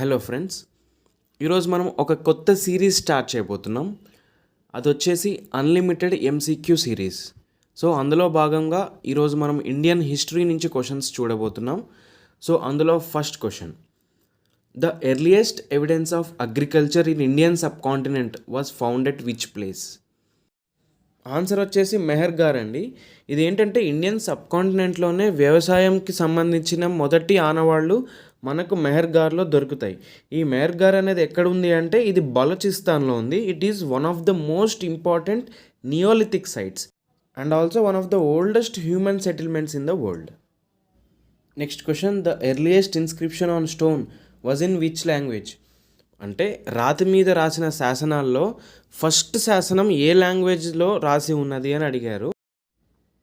Hello friends, ఈరోజు మనం ఒక కొత్త సిరీస్ స్టార్ట్ చేయబోతున్నాం. అది వచ్చేసి అన్లిమిటెడ్ ఎంసీక్యూ సిరీస్. సో అందులో భాగంగా ఈరోజు మనం ఇండియన్ హిస్టరీ నుంచి క్వశ్చన్స్ చూడబోతున్నాం. సో అందులో first question: the earliest evidence of agriculture in Indian sub continent was found at which place? Answer వచ్చేసి మెహర్గార్ అండి. ఇది ఏంటంటే ఇండియన్ సబ్ కాంటినెంట్లోనే వ్యవసాయంకి సంబంధించిన మొదటి ఆనవాళ్ళు మనకు మెహర్గార్లో దొరుకుతాయి. ఈ మెహర్గార్ అనేది ఎక్కడ ఉంది అంటే ఇది బలోచిస్తాన్లో ఉంది. It is one of the most important neolithic sites and also one of the oldest human settlements in the world. Next question: the earliest inscription on stone was in which language? అంటే రాతి మీద రాసిన శాసనాల్లో first శాసనం ఏ లాంగ్వేజ్లో రాసి ఉన్నది అని అడిగారు.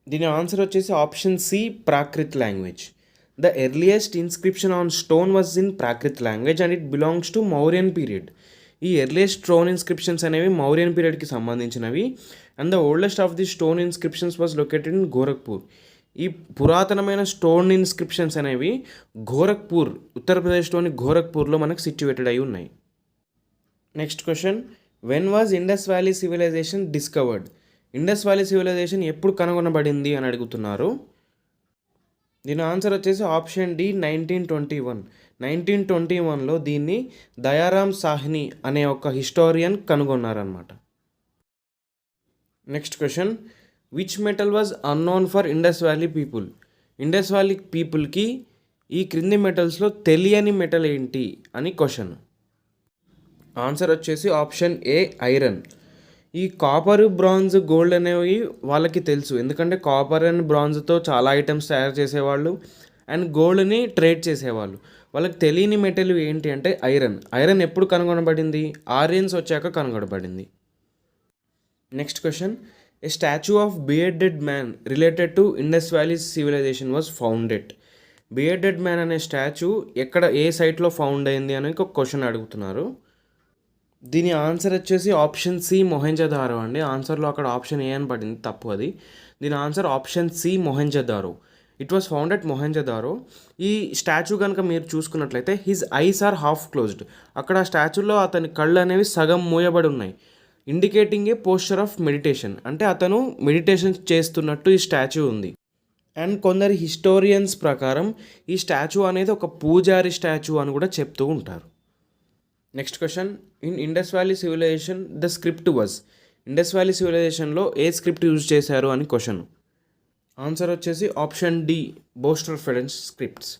దీని ఆన్సర్ వచ్చేసి option C, Prakrit language. The earliest inscription on stone was in Prakrit language and it belongs to Mauryan period. ఈ ఎర్లియస్ట్ స్టోన్ ఇన్స్క్రిప్షన్స్ అనేవి మౌర్యన్ పీరియడ్కి సంబంధించినవి. And the oldest of the stone inscriptions was located in Gorakhpur. ఈ పురాతనమైన స్టోన్ ఇన్స్క్రిప్షన్స్ అనేవి గోరఖ్పూర్, ఉత్తరప్రదేశ్లోని గోరఖ్పూర్లో మనకు situated అయి ఉన్నాయి. Next question: when was Indus valley civilization discovered? Indus valley civilization ఎప్పుడు కనుగొనబడింది అని అడుగుతున్నారు. దీని ఆన్సర్ వచ్చేసి ఆప్షన్ డి, 1921. 1921లో దీన్ని దయారామ్ సాహ్ని అనే ఒక హిస్టోరియన్ కనుగొన్నారనమాట. Next question: which metal was unknown for Indus valley people? Indus valley పీపుల్కి ఈ క్రింది మెటల్స్లో తెలియని మెటల్ ఏంటి అని క్వశ్చన్. ఆన్సర్ వచ్చేసి ఆప్షన్ ఏ, ఐరన్. ఈ కాపర్, బ్రాంజ్, గోల్డ్ అనేవి వాళ్ళకి తెలుసు, ఎందుకంటే కాపర్ అండ్ బ్రాంజ్తో చాలా ఐటమ్స్ తయారు చేసేవాళ్ళు అండ్ గోల్డ్ని ట్రేడ్ చేసేవాళ్ళు. వాళ్ళకి తెలియని మెటల్ ఏంటి అంటే ఐరన్. ఐరన్ ఎప్పుడు కనుగొనబడింది? ఆర్యన్స్ వచ్చాక కనుగొనబడింది. Next question: a statue of bearded man related to Indus valley civilization was founded. Bearded man అనే స్టాచ్యూ ఎక్కడ, ఏ సైట్లో ఫౌండ్ అయింది అని ఒక క్వశ్చన్ అడుగుతున్నారు. దీని ఆన్సర్ వచ్చేసి ఆప్షన్ సి, మొహెంజోదారో అండి. ఆన్సర్లో అక్కడ ఆప్షన్ ఏ అని పడింది, తప్పు అది. దీని answer option C, Mohenjodaro. It was found at Mohenjodaro. ఈ స్టాచ్యూ కనుక మీరు చూసుకున్నట్లయితే his eyes are half closed. అక్కడ ఆ స్టాచ్యూలో అతని కళ్ళు అనేవి సగం మూయబడి ఉన్నాయి, indicating a posture of meditation. అంటే అతను మెడిటేషన్ చేస్తున్నట్టు ఈ స్టాచ్యూ ఉంది. అండ్ కొందరి హిస్టోరియన్స్ ప్రకారం ఈ స్టాచ్యూ అనేది ఒక పూజారి స్టాచ్యూ అని కూడా చెప్తూ ఉంటారు. Next question: in Indus valley civilization the script was. Indus valley సివిలైజేషన్లో ఏ స్క్రిప్ట్ యూజ్ చేశారు అని క్వశ్చన్. ఆన్సర్ వచ్చేసి option D, boustrophedon scripts.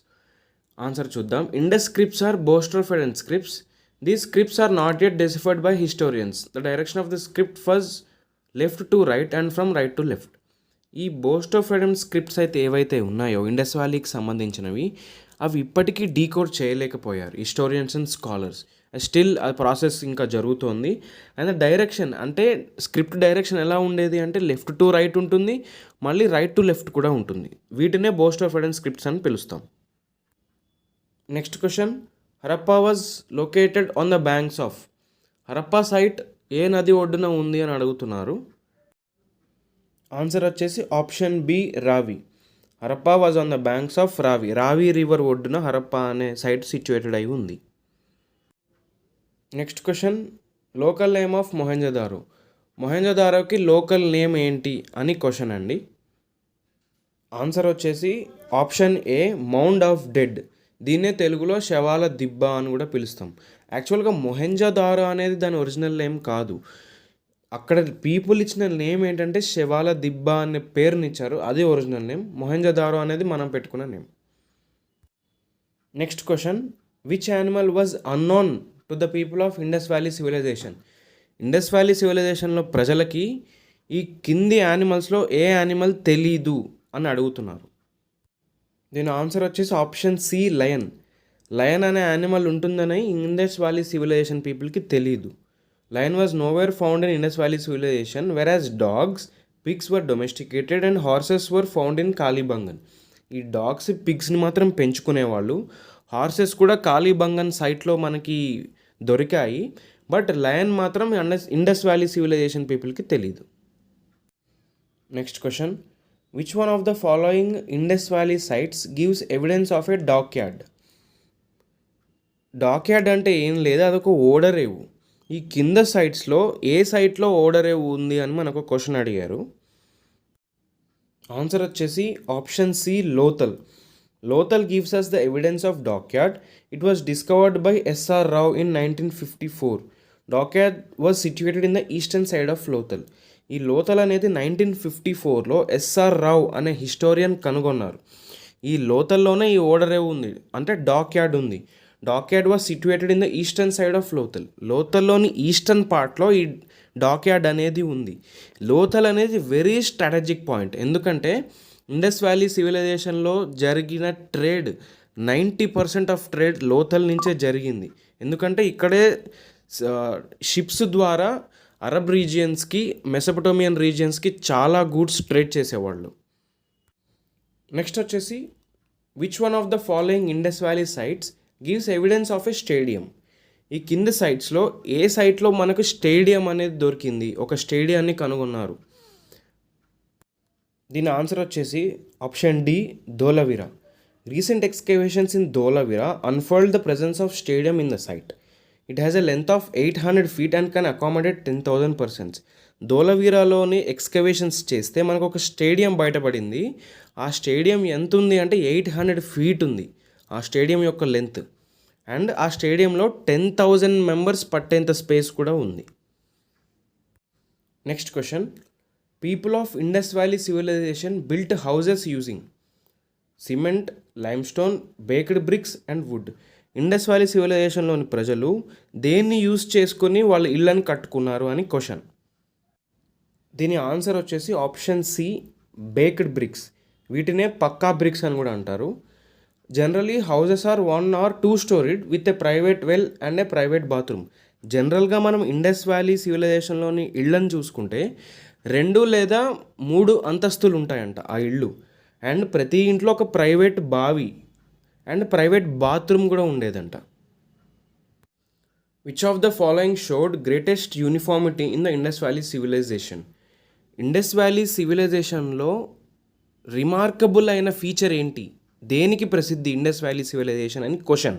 Answer చూద్దాం. Indus scripts are boustrophedon scripts. These scripts are not yet deciphered by historians. The direction of the script was left to right and from right to left. ఈ boustrophedon scripts అయితే ఏవైతే ఉన్నాయో Indus వ్యాలీకి సంబంధించినవి, అవి ఇప్పటికీ decode చేయలేకపోయారు historians and scholars. Still ఆ process ఇంకా జరుగుతోంది. అండ్ డైరెక్షన్ అంటే స్క్రిప్ట్ డైరెక్షన్ ఎలా ఉండేది అంటే లెఫ్ట్ టు రైట్ ఉంటుంది, మళ్ళీ రైట్ టు లెఫ్ట్ కూడా ఉంటుంది. వీటినే బోస్టర్ఫెడెన్ స్క్రిప్ట్స్ అని పిలుస్తాం. Next question: Harappa was located on the banks of. Harappa site ఏ నది ఒడ్డున ఉంది అని అడుగుతున్నారు. ఆన్సర్ వచ్చేసి ఆప్షన్ బి, రావి. Harappa was on the banks of రావి. రావి రివర్ ఒడ్డున హరప్పా అనే సైట్ సిచ్యువేటెడ్ అయి ఉంది. Next question: local name of Mohenjodaro. మొహెంజోదారోకి లోకల్ నేమ్ ఏంటి అని క్వశ్చన్ అండి. ఆన్సర్ వచ్చేసి option A, mound of dead. దీన్నే తెలుగులో శవాల దిబ్బ అని కూడా పిలుస్తాం. యాక్చువల్గా మొహెంజోదారో అనేది దాని ఒరిజినల్ నేమ్ కాదు. అక్కడ పీపుల్ ఇచ్చిన నేమ్ ఏంటంటే శవాల దిబ్బ అనే పేరునిచ్చారు, అది ఒరిజినల్ నేమ్. మొహెంజోదారో అనేది మనం పెట్టుకున్న name. Next question: which animal was unknown to the people of Indus valley civilization. Indus valley సివిలైజేషన్లో ప్రజలకి ఈ కింది యానిమల్స్లో ఏ యానిమల్ తెలీదు అని అడుగుతున్నారు. దీని ఆన్సర్ వచ్చేసి ఆప్షన్ సి, లయన్. లయన్ అనే యానిమల్ ఉంటుందని ఇండస్ వ్యాలీ సివిలైజేషన్ పీపుల్కి తెలీదు. Lion was nowhere found in Indus valley civilization, whereas dogs, pigs were domesticated and horses were found in Kalibangan. ఈ డాగ్స్, పిగ్స్ని మాత్రం పెంచుకునేవాళ్ళు. హార్సెస్ కూడా కాళీబంగన్ సైట్లో మనకి దొరికాయి, బట్ లయన్ మాత్రం ఇండస్ వ్యాలీ సివిలైజేషన్ పీపుల్కి తెలీదు. Next question: which one of the following Indus valley sites gives evidence of a dockyard. Dockyard అంటే ఏం లేదు, అదొక ఓడరేవు. ఈ కింద సైట్స్లో ఏ సైట్లో ఓడరేవు ఉంది అని మనకు క్వశ్చన్ అడిగారు. ఆన్సర్ వచ్చేసి option C, Lothal. Lothal gives us the evidence of dockyard. It was discovered by S R Rao in 1954. Dockyard was situated in the eastern side of Lothal. ఈ లోథల్ అనేది 1954లో ఎస్ఆర్ రావ్ అనే హిస్టోరియన్ కనుగొన్నారు. ఈ లోథల్లోనే ఈ ఓడరేవు ఉంది, అంటే డాక్యార్డ్ ఉంది. Dockyard was situated in the eastern side of Lothal. లోథల్లోని ఈస్టర్న్ పార్ట్లో ఈ డాక్యార్డ్ అనేది ఉంది. లోథల్ అనేది వెరీ స్ట్రాటజిక్ పాయింట్, ఎందుకంటే ఇండస్ వ్యాలీ సివిలైజేషన్లో జరిగిన ట్రేడ్ 90% ఆఫ్ ట్రేడ్ లోథల్ నుంచే జరిగింది. ఎందుకంటే ఇక్కడే షిప్స్ ద్వారా అరబ్ రీజియన్స్కి, మెసొపటోమియన్ రీజియన్స్కి చాలా గూడ్స్ ట్రేడ్ చేసేవాళ్ళు. నెక్స్ట్ వచ్చేసి which one of the following Indus valley sites gives evidence of a stadium. ఈ కింద సైట్స్లో ఏ సైట్లో మనకు స్టేడియం అనేది దొరికింది, ఒక స్టేడియాన్ని కనుగొన్నారు. దీని ఆన్సర్ వచ్చేసి option D, Dholavira. Recent excavations in Dholavira unfold the presence of stadium in the site. It has a length of 800 feet and can accommodate 10,000 persons. ధోలవీరాలోని ఎక్స్కవేషన్స్ చేస్తే మనకు ఒక స్టేడియం బయటపడింది. ఆ స్టేడియం ఎంత ఉంది అంటే 800 feet ఉంది ఆ స్టేడియం యొక్క లెంత్. అండ్ ఆ స్టేడియంలో 10,000 members పట్టేంత స్పేస్ కూడా ఉంది. Next question, people of Indus valley civilization built houses using cement, limestone, baked bricks and wood. Indus valley సివిలైజేషన్లోని ప్రజలు దేన్ని యూజ్ చేసుకొని వాళ్ళ ఇళ్ళని కట్టుకున్నారు అని క్వశ్చన్. దీని ఆన్సర్ వచ్చేసి ఆప్షన్ సి, బేక్డ్ బ్రిక్స్. వీటినే పక్కా బ్రిక్స్ అని కూడా అంటారు. Generally houses are 1 or 2 storied with a private well and a private bathroom. జనరల్గా మనం ఇండస్ వ్యాలీ సివిలైజేషన్లోని ఇళ్ళని చూసుకుంటే 2 లేదా 3 అంతస్తులు ఉంటాయంట ఆ ఇళ్ళు. అండ్ ప్రతి ఇంట్లో ఒక ప్రైవేట్ బావి అండ్ ప్రైవేట్ బాత్రూమ్ కూడా ఉండేదంట. Which of the following showed greatest uniformity in the Indus valley civilization. Indus valley సివిలైజేషన్లో రిమార్కబుల్ అయిన ఫీచర్ ఏంటి, దేనికి ప్రసిద్ధి ఇండస్ వ్యాలీ సివిలైజేషన్ అని క్వశ్చన్.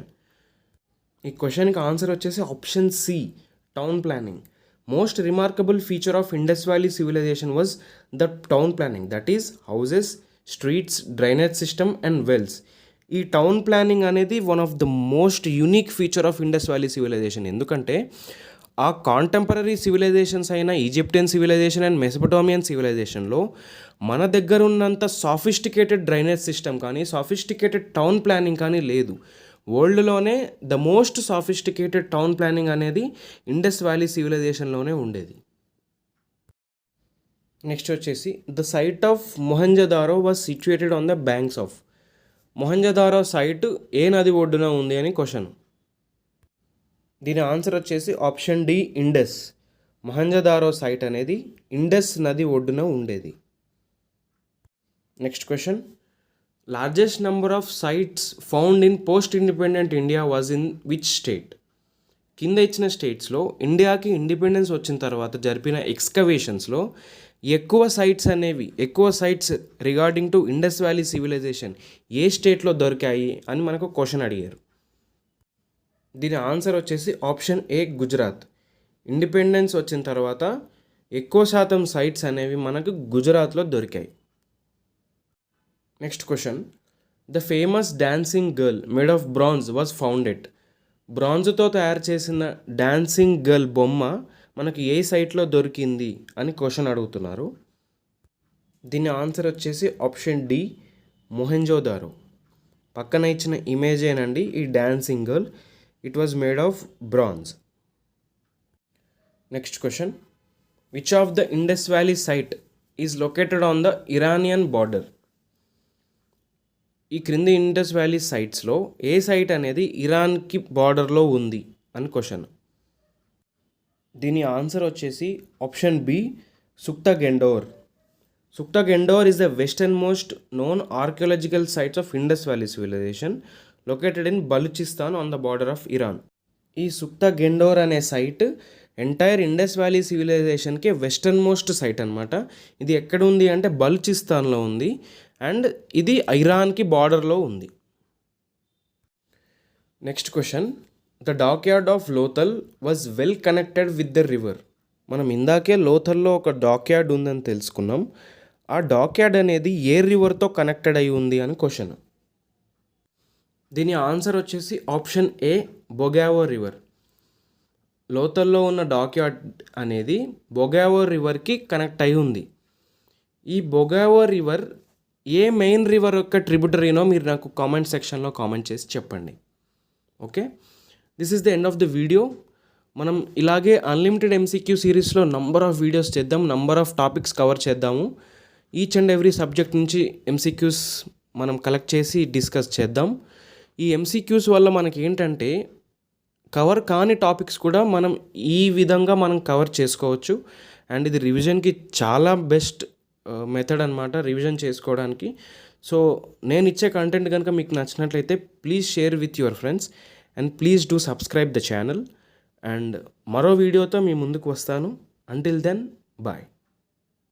ఈ క్వశ్చన్కి ఆన్సర్ వచ్చేసి option C, town planning. Most remarkable feature of Indus valley civilization was the town planning, that is houses, streets, drainage system and wells. ఈ టౌన్ ప్లానింగ్ అనేది one of the most unique feature of Indus valley civilization. ఎందుకంటే ఆ contemporary civilizations అయిన Egyptian civilization and Mesopotamian సివిలైజేషన్లో మన దగ్గర ఉన్నంత sophisticated drainage system కానీ, సాఫిస్టికేటెడ్ టౌన్ ప్లానింగ్ కానీ లేదు. వరల్డ్లోనే the most sophisticated town planning అనేది ఇండస్ వ్యాలీ సివిలైజేషన్లోనే ఉండేది. నెక్స్ట్ వచ్చేసి the site of Mohenjodaro was situated on the banks of. Mohenjodaro site ఏ నది ఒడ్డున ఉంది అని క్వశ్చన్. దీని ఆన్సర్ వచ్చేసి option D, Indus. Mohenjodaro site అనేది ఇండస్ నది ఒడ్డున ఉండేది. Next question, largest number of sites found in post independent India was in which state. కింద ఇచ్చిన స్టేట్స్లో ఇండియాకి ఇండిపెండెన్స్ వచ్చిన తర్వాత జరిపిన ఎక్స్కవేషన్స్లో ఎక్కువ sites regarding to Indus valley civilization ఏ స్టేట్లో దొరికాయి అని మనకు క్వశ్చన్ అడిగారు. దీని ఆన్సర్ వచ్చేసి ఆప్షన్ ఏ, గుజరాత్. ఇండిపెండెన్స్ వచ్చిన తర్వాత ఎక్కువ శాతం సైట్స్ అనేవి మనకు గుజరాత్లో దొరికాయి. Next question, the famous dancing girl made of bronze was founded. బ్రాంజ్తో తయారు చేసిన డాన్సింగ్ గర్ల్ బొమ్మ మనకి ఏ సైట్లో దొరికింది అని క్వశ్చన్ అడుగుతున్నారు. దీని ఆన్సర్ వచ్చేసి ఆప్షన్ డి, మొహెంజోదారో. పక్కన ఇచ్చిన ఇమేజ్ ఏనండి ఈ dancing girl. It was made of bronze. Next question, which of the Indus valley site is located on the Iranian border. ఈ క్రింది ఇండస్ వ్యాలీ సైట్స్లో ఏ సైట్ అనేది ఇరాన్కి బార్డర్లో ఉంది అని క్వశ్చన్. దీని ఆన్సర్ వచ్చేసి option B, Sutkagendor. Sutkagendor is the western most known archaeological sites of Indus valley civilization located in Balochistan on the border of Iran. ఈ సుక్తాగెండోర్ అనే site entire Indus valley సివిలైజేషన్కి western most site అనమాట. ఇది ఎక్కడ ఉంది అంటే బలూచిస్తాన్లో ఉంది అండ్ ఇది ఇరాన్కి బార్డర్లో ఉంది. Next question, the dockyard of Lothal was well connected with the river. మనం ఇందాకే లోథల్లో ఒక డాక్యార్డ్ ఉందని తెలుసుకున్నాం. ఆ డాక్యార్డ్ అనేది ఏ రివర్తో కనెక్టెడ్ అయి ఉంది అని క్వశ్చన్. దీని ఆన్సర్ వచ్చేసి ఆప్షన్ ఏ, బొగావో రివర్. లోథల్లో ఉన్న డాక్యార్డ్ అనేది బొగావో రివర్కి కనెక్ట్ అయి ఉంది. ఈ బొగావో రివర్ ఏ మెయిన్ రివర్ యొక్క ట్రిబ్యూటరీనో మీరు నాకు కామెంట్ సెక్షన్లో కామెంట్ చేసి చెప్పండి. Okay, this is the end of the video. మనం ఇలాగే అన్లిమిటెడ్ ఎంసీక్యూ సిరీస్లో నంబర్ ఆఫ్ వీడియోస్ చేద్దాం, నంబర్ ఆఫ్ టాపిక్స్ కవర్ చేద్దాము. ఈచ్ అండ్ ఎవ్రీ సబ్జెక్ట్ నుంచి ఎంసీక్యూస్ మనం కలెక్ట్ చేసి డిస్కస్ చేద్దాం. ఈ ఎంసీక్యూస్ వల్ల మనకి ఏంటంటే కవర్ కాని టాపిక్స్ కూడా మనం ఈ విధంగా మనం కవర్ చేసుకోవచ్చు. అండ్ ఇది రివిజన్కి చాలా బెస్ట్ మెథడ్ అనమాట రివిజన్ చేసుకోవడానికి. సో నేను ఇచ్చే కంటెంట్ కనుక మీకు నచ్చినట్లయితే please share with your friends and please do subscribe the channel. And మరో వీడియోతో మీ ముందుకు వస్తాను. Until then, bye.